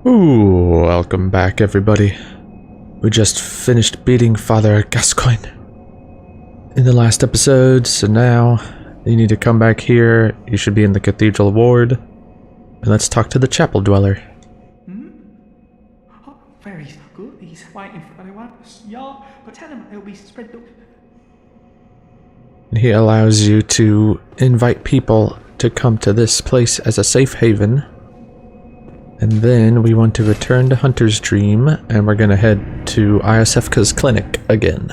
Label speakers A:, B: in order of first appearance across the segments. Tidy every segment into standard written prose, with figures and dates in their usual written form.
A: Ooh, welcome back everybody. We just finished beating Father Gascoigne in the last episode, so now you need to come back here. You should be in the Cathedral Ward. And let's talk to the Chapel Dweller.
B: Oh, very good. He's waiting for anyone. Yeah, but tell him he'll be spread the...
A: And he allows you to invite people to come to this place as a safe haven. And then we want to return to Hunter's Dream, and we're gonna head to Iosefka's clinic again.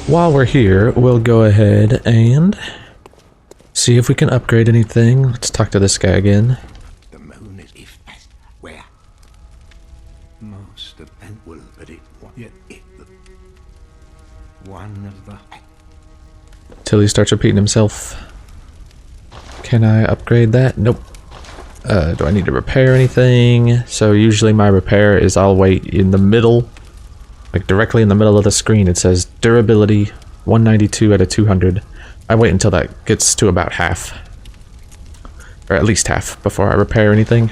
A: While we're here, we'll go ahead and see if we can upgrade anything. Let's talk to this guy again.
C: The moon is if that where Master Bentwell, but it yet it one of the
A: Till he starts repeating himself. Can I upgrade that? Nope. Do I need to repair anything? So usually my repair is I'll wait in the middle, like directly in the middle of the screen. It says durability 192 out of 200. I wait until that gets to about half, or at least half, before I repair anything.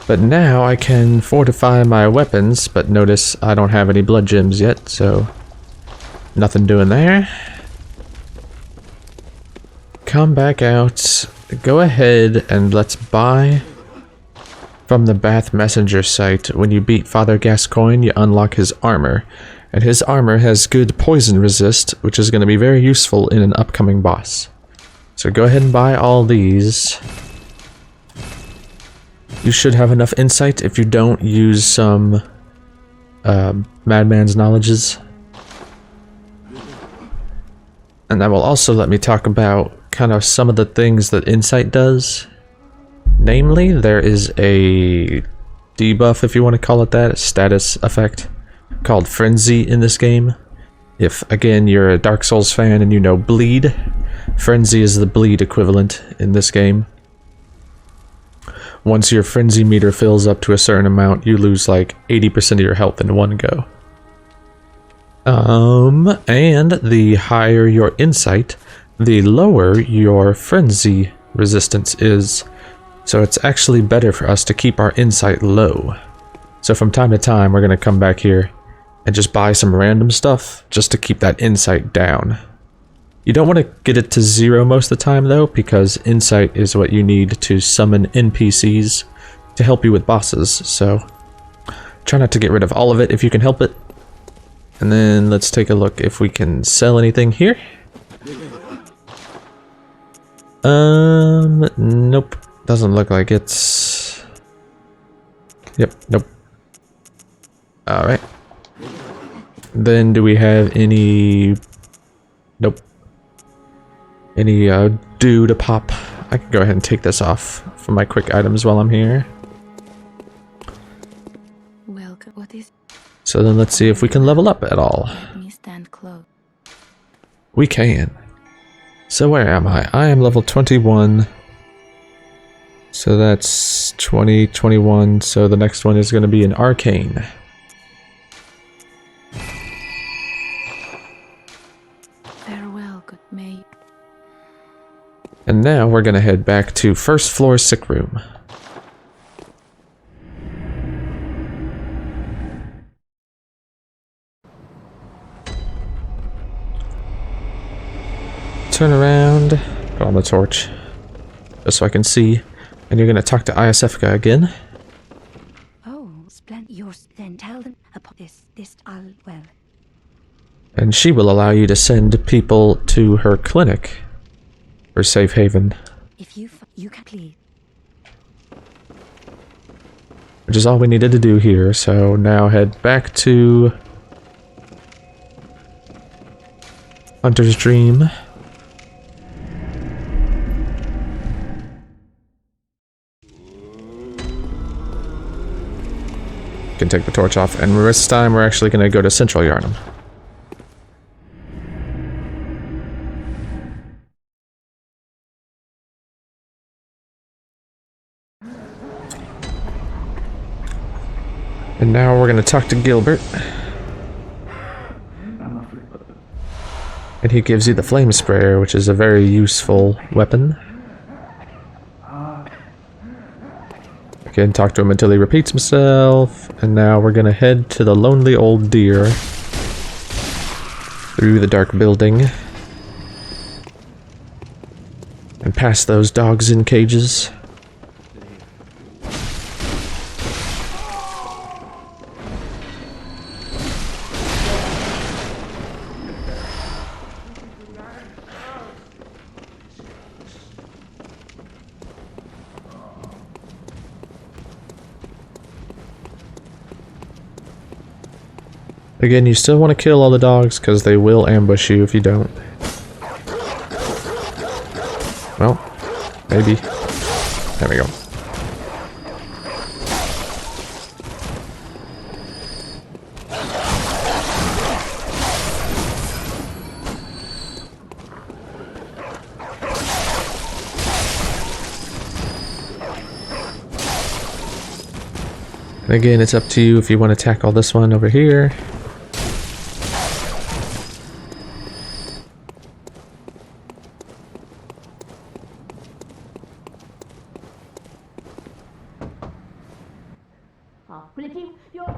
A: But now I can fortify my weapons, but notice I don't have any blood gems yet, so nothing doing there. Come back out. Go ahead and let's buy from the Bath Messenger site. When you beat Father Gascoigne, you unlock his armor. And his armor has good poison resist, which is going to be very useful in an upcoming boss. So go ahead and buy all these. You should have enough insight. If you don't, use some Madman's Knowledges. And that will also let me talk about kind of some of the things that insight does. Namely, there is a debuff, if you want to call it that, a status effect, called Frenzy in this game. If, again, you're a Dark Souls fan and you know Bleed, Frenzy is the Bleed equivalent in this game. Once your Frenzy meter fills up to a certain amount, you lose like 80% of your health in one go. And the higher your insight, the lower your frenzy resistance is. So it's actually better for us to keep our insight low. So from time to time, we're going to come back here and just buy some random stuff just to keep that insight down. You don't want to get it to 0 most of the time though, because insight is what you need to summon NPCs to help you with bosses. So try not to get rid of all of it if you can help it. And then let's take a look if we can sell anything here. Nope. Doesn't look like it's... Yep, nope. Alright. Then do we have any... Nope. Any dew to pop? I can go ahead and take this off for my quick items while I'm here.
D: Welcome. What is...
A: So then let's see if we can level up at all.
D: Let me stand close.
A: We can. So where am I? I am level 21. So that's 20, 21. So the next one is going to be an Arcane.
D: Farewell, good maid.
A: And now we're going to head back to first floor sick room. Turn around, put on the torch, just so I can see. And you're going to talk to Iosefka again.
D: Oh, splendid. Then tell them about this I'll well.
A: And she will allow you to send people to her clinic, or safe haven.
D: If you can please.
A: Which is all we needed to do here, so now head back to Hunter's Dream. Can take the torch off, and this time we're actually going to go to Central Yharnam. And now we're going to talk to Gilbert. And he gives you the flame sprayer, which is a very useful weapon. Again, talk to him until he repeats himself. And now we're gonna head to the lonely old deer. Through the dark building. And past those dogs in cages. Again, you still want to kill all the dogs because they will ambush you if you don't. Well, maybe. There we go. And again, it's up to you if you want to tackle this one over here.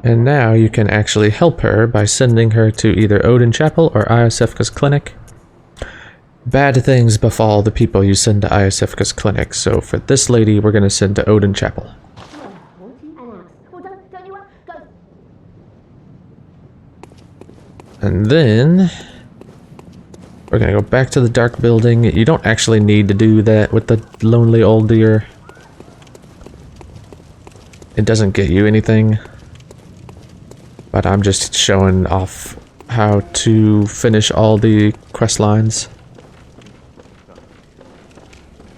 A: And now you can actually help her by sending her to either Odin Chapel or Iosefka's clinic. Bad things befall the people you send to Iosefka's clinic, so for this lady we're going to send to Odin Chapel. And then we're going to go back to the dark building. You don't actually need to do that with the lonely old deer. It doesn't get you anything. But I'm just showing off how to finish all the quest lines.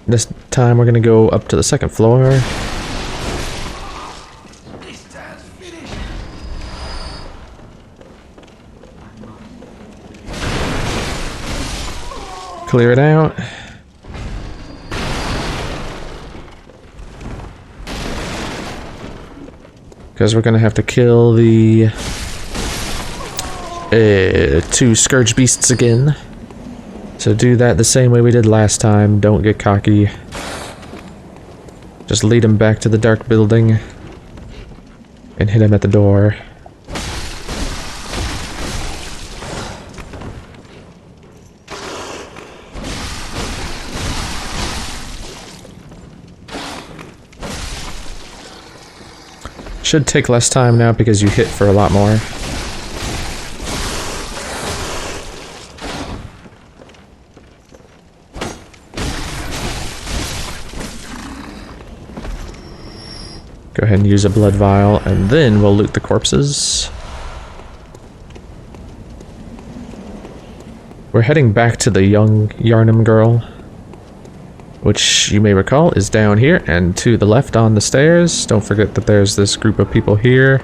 A: This time we're gonna go up to the second floor. Clear it out. Because we're gonna have to kill the 2 Scourge Beasts again. So do that the same way we did last time. Don't get cocky. Just lead him back to the dark building. And hit him at the door. Should take less time now because you hit for a lot more. Go ahead and use a blood vial, and then we'll loot the corpses. We're heading back to the young Yharnam girl, which you may recall is down here and to the left on the stairs. Don't forget that there's this group of people here.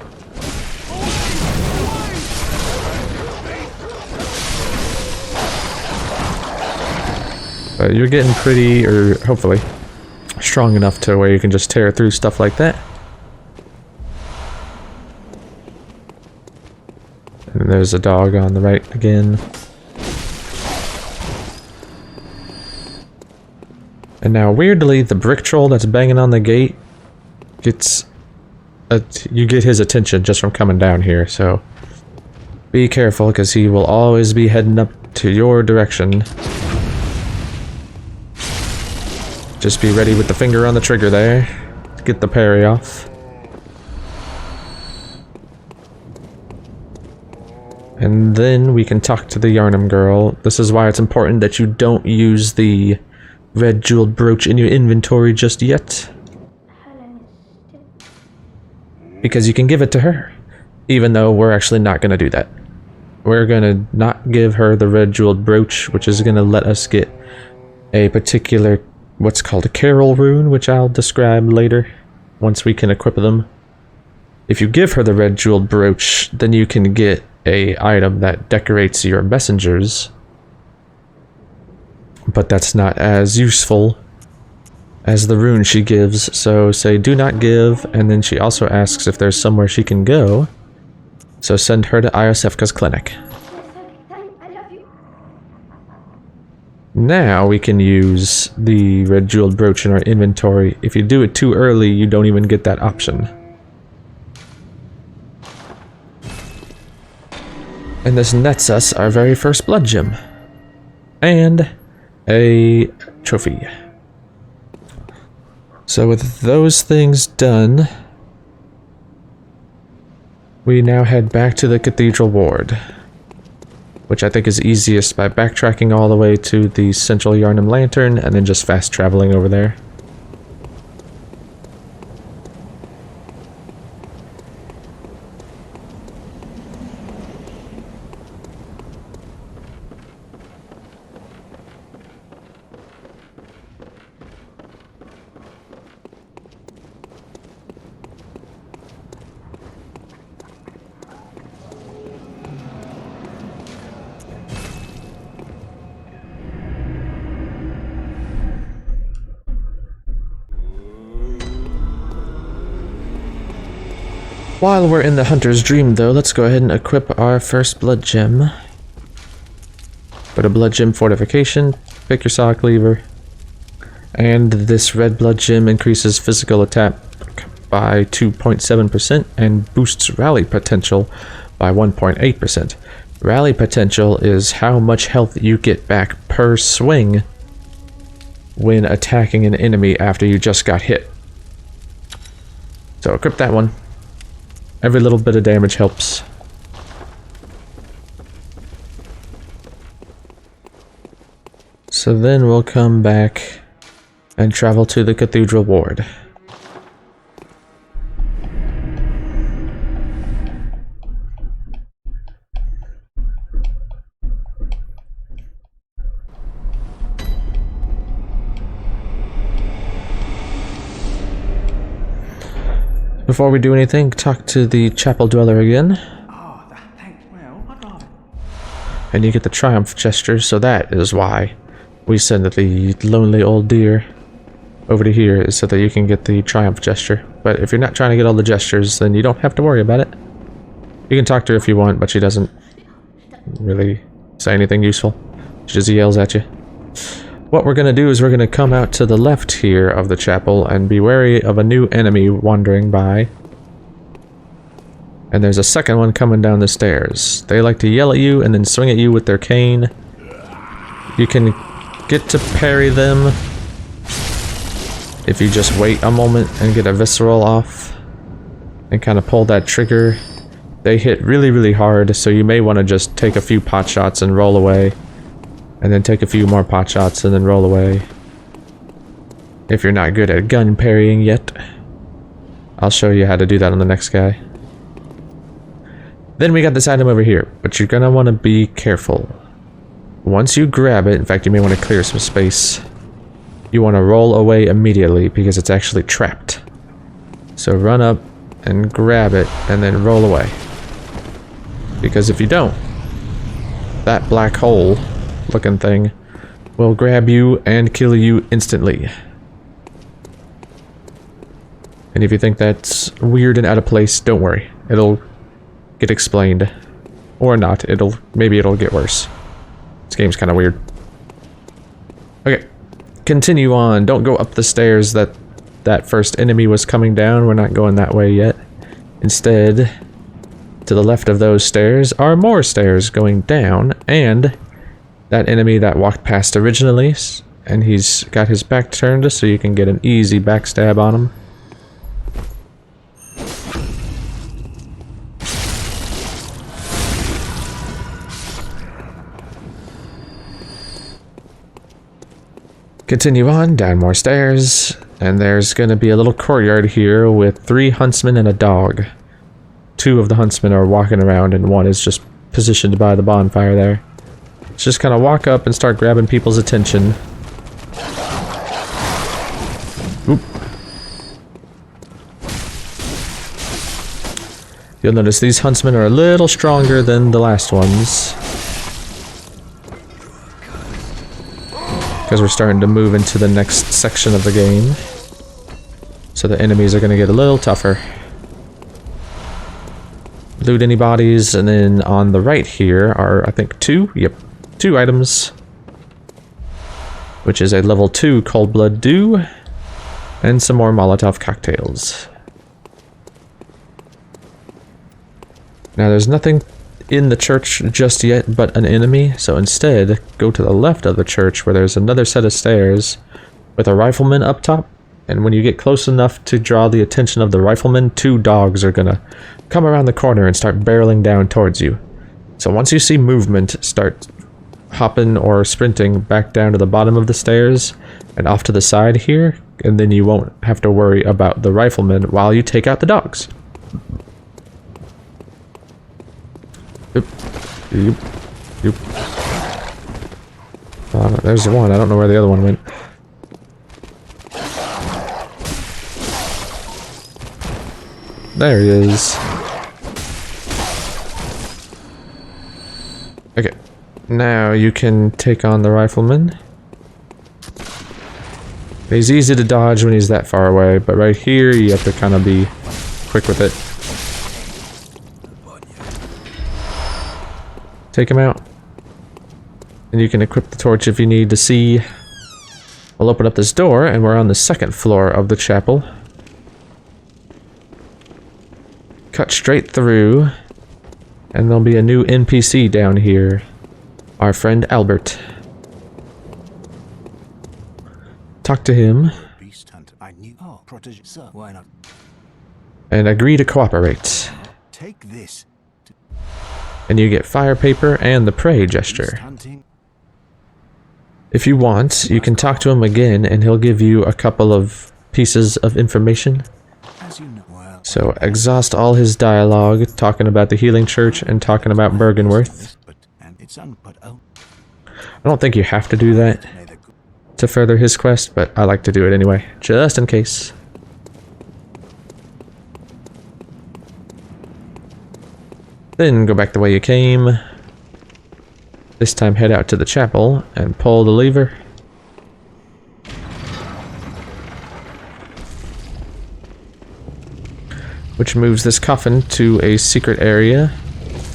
A: But you're getting pretty, or hopefully, strong enough to where you can just tear through stuff like that. And there's a dog on the right again. And now, weirdly, the brick troll that's banging on the gate gets... you get his attention just from coming down here, so... be careful, because he will always be heading up to your direction. Just be ready with the finger on the trigger there. Get the parry off. And then we can talk to the Yharnam girl. This is why it's important that you don't use the red jeweled brooch in your inventory just yet. Because you can give it to her. Even though we're actually not going to do that. We're going to not give her the red jeweled brooch, which is going to let us get a particular, what's called a Carol rune, which I'll describe later, once we can equip them. If you give her the red jeweled brooch, then you can get a item that decorates your messengers. But that's not as useful as the rune she gives, so say do not give, and then she also asks if there's somewhere she can go. So send her to Iosefka's clinic. Now we can use the red jeweled brooch in our inventory. If you do it too early, you don't even get that option. And this nets us our very first blood gem. And a trophy. So with those things done, we now head back to the Cathedral Ward, which I think is easiest by backtracking all the way to the central Yharnam lantern and then just fast traveling over there. While we're in the Hunter's Dream, though, let's go ahead and equip our first blood gem. Go to Blood Gem Fortification, pick your saw cleaver, and this red blood gem increases physical attack by 2.7% and boosts rally potential by 1.8%. Rally potential is how much health you get back per swing when attacking an enemy after you just got hit. So equip that one. Every little bit of damage helps. So then we'll come back and travel to the Cathedral Ward. Before we do anything, talk to the Chapel Dweller again.
B: Oh, thanks. Well, I'd rather.
A: And you get the Triumph Gesture, so that is why we send the lonely old deer over to here, is so that you can get the Triumph Gesture. But if you're not trying to get all the gestures, then you don't have to worry about it. You can talk to her if you want, but she doesn't really say anything useful. She just yells at you. What we're going to do is we're going to come out to the left here of the chapel and be wary of a new enemy wandering by. And there's a second one coming down the stairs. They like to yell at you and then swing at you with their cane. You can get to parry them if you just wait a moment and get a visceral off and kind of pull that trigger. They hit really, really hard, so you may want to just take a few pot shots and roll away. And then take a few more pot shots and then roll away. If you're not good at gun parrying yet, I'll show you how to do that on the next guy. Then we got this item over here, but you're gonna want to be careful. Once you grab it, in fact you may want to clear some space, you want to roll away immediately because it's actually trapped. So run up and grab it and then roll away. Because if you don't, that black hole looking thing will grab you and kill you instantly. And if you think that's weird and out of place, don't worry. It'll get explained. Or not. Maybe it'll get worse. This game's kind of weird. Okay. Continue on. Don't go up the stairs that first enemy was coming down. We're not going that way yet. Instead, to the left of those stairs are more stairs going down, and that enemy that walked past originally, and he's got his back turned so you can get an easy backstab on him. Continue on, down more stairs, and there's going to be a little courtyard here with 3 huntsmen and a dog. 2 of the huntsmen are walking around and 1 is just positioned by the bonfire there. Just kind of walk up and start grabbing people's attention. Oop. You'll notice these huntsmen are a little stronger than the last ones. Because we're starting to move into the next section of the game. So the enemies are going to get a little tougher. Loot any bodies, and then on the right here are, I think, 2? Yep. 2 items. which is a level 2 Cold Blood Dew, and some more Molotov cocktails. Now there's nothing in the church just yet but an enemy, so instead go to the left of the church where there's another set of stairs with a rifleman up top, and when you get close enough to draw the attention of the rifleman, 2 dogs are gonna come around the corner and start barreling down towards you. So once you see movement, start hopping or sprinting back down to the bottom of the stairs and off to the side here, and then you won't have to worry about the rifleman while you take out the dogs. Oop. Oop. Oop. There's one. I don't know where the other one went. There he is. Okay. Now you can take on the rifleman. He's easy to dodge when he's that far away, but right here you have to kind of be quick with it. Take him out. And you can equip the torch if you need to see. We'll open up this door, and we're on the 2nd floor of the chapel. Cut straight through, and there'll be a new NPC down here. Our friend Albert. Talk to him.
C: Beast hunt. I knew. Oh, protege, sir. Why not?
A: And agree to cooperate.
C: Take this.
A: And you get fire paper and the prey gesture. If you want, you can talk to him again and he'll give you a couple of pieces of information.
C: As you know, well,
A: So exhaust all his dialogue, talking about the Healing Church and talking about Bergenworth. I don't think you have to do that to further his quest, but I like to do it anyway, just in case. Then go back the way you came. This time head out to the chapel and pull the lever. Which moves this coffin to a secret area.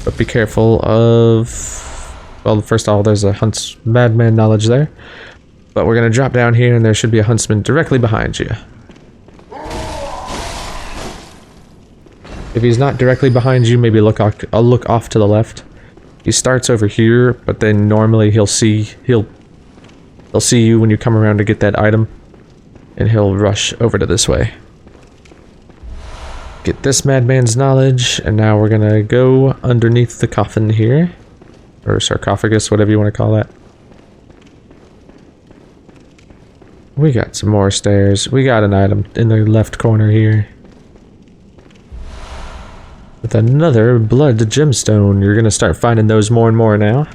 A: But be careful of... Well, first of all, there's a madman knowledge there. But we're going to drop down here and there should be a huntsman directly behind you. If he's not directly behind you, maybe look off to the left. He starts over here, but then normally he'll see you when you come around to get that item, and he'll rush over to this way. Get this madman's knowledge, and now we're gonna go underneath the coffin here, or sarcophagus, whatever you want to call that. We got some more stairs. We got an item in the left corner here. With another blood gemstone. You're gonna start finding those more and more now.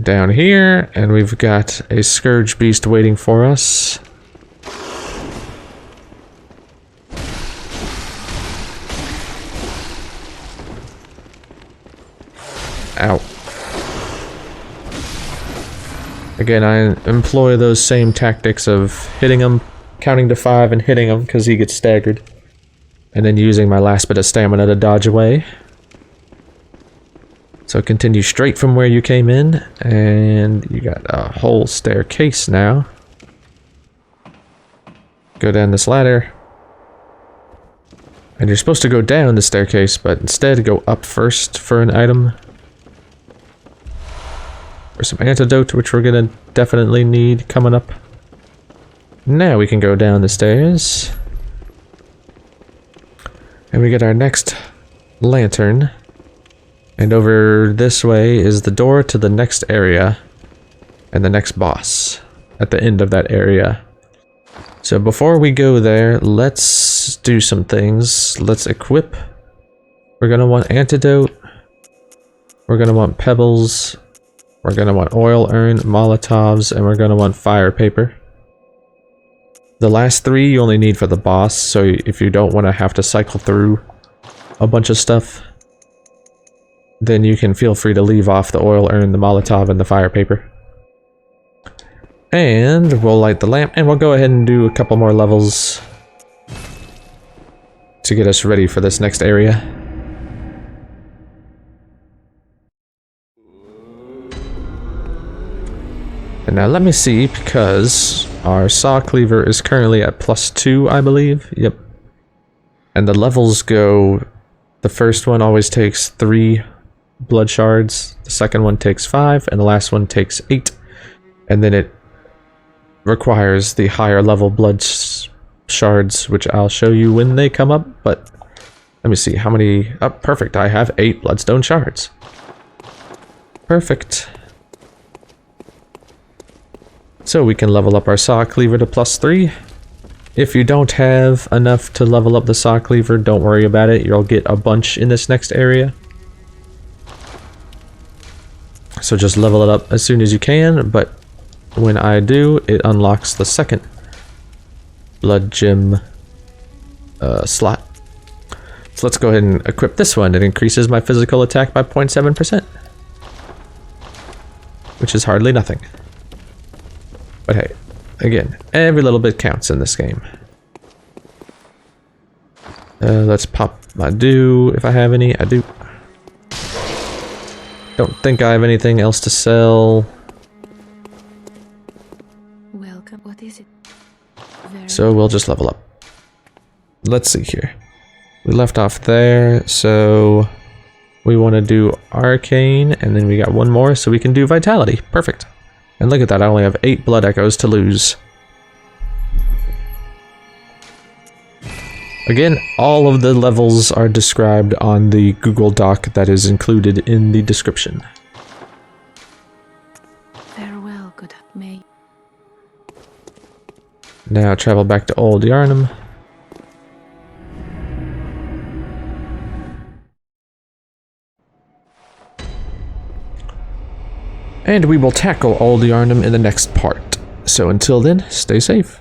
A: Down here, and we've got a scourge beast waiting for us. Ow. Again, I employ those same tactics of hitting him, counting to 5 and hitting him because he gets staggered. And then using my last bit of stamina to dodge away. So continue straight from where you came in, and you got a whole staircase now. Go down this ladder. And you're supposed to go down the staircase, but instead go up first for an item. Or some antidote, which we're gonna definitely need coming up. Now we can go down the stairs. And we get our next lantern. And over this way is the door to the next area. And the next boss at the end of that area. So before we go there, let's do some things. Let's equip. We're going to want antidote. We're going to want pebbles. We're going to want oil urn, molotovs, and we're going to want fire paper. The last 3 you only need for the boss, so if you don't want to have to cycle through a bunch of stuff, then you can feel free to leave off the oil urn, the molotov, and the fire paper. And we'll light the lamp, and we'll go ahead and do a couple more levels to get us ready for this next area. And now let me see, because our saw cleaver is currently at +2, I believe. Yep. And the levels go, the first one always takes 3 blood shards, the second one takes 5, and the last one takes 8. And then it requires the higher level blood shards, which I'll show you when they come up, but let me see how many. Oh, perfect. I have 8 bloodstone shards. Perfect. So we can level up our saw cleaver to +3. If you don't have enough to level up the saw cleaver, don't worry about it. You'll get a bunch in this next area. So just level it up as soon as you can, but when I do, it unlocks the second blood gem slot. So let's go ahead and equip this one. It increases my physical attack by 0.7%, which is hardly nothing. But hey, again, every little bit counts in this game. Let's pop my do if I have any. I do. Don't think I have anything else to sell.
D: Welcome. What is it? Very
A: So we'll just level up. Let's see here. We left off there, so we want to do Arcane, and then we got one more, so we can do Vitality. Perfect. And look at that, I only have 8 blood echoes to lose. Again, all of the levels are described on the Google Doc that is included in the description.
D: farewell, good may.
A: Now travel back to Old Yharnam. And we will tackle Old Yharnam in the next part. So until then, stay safe.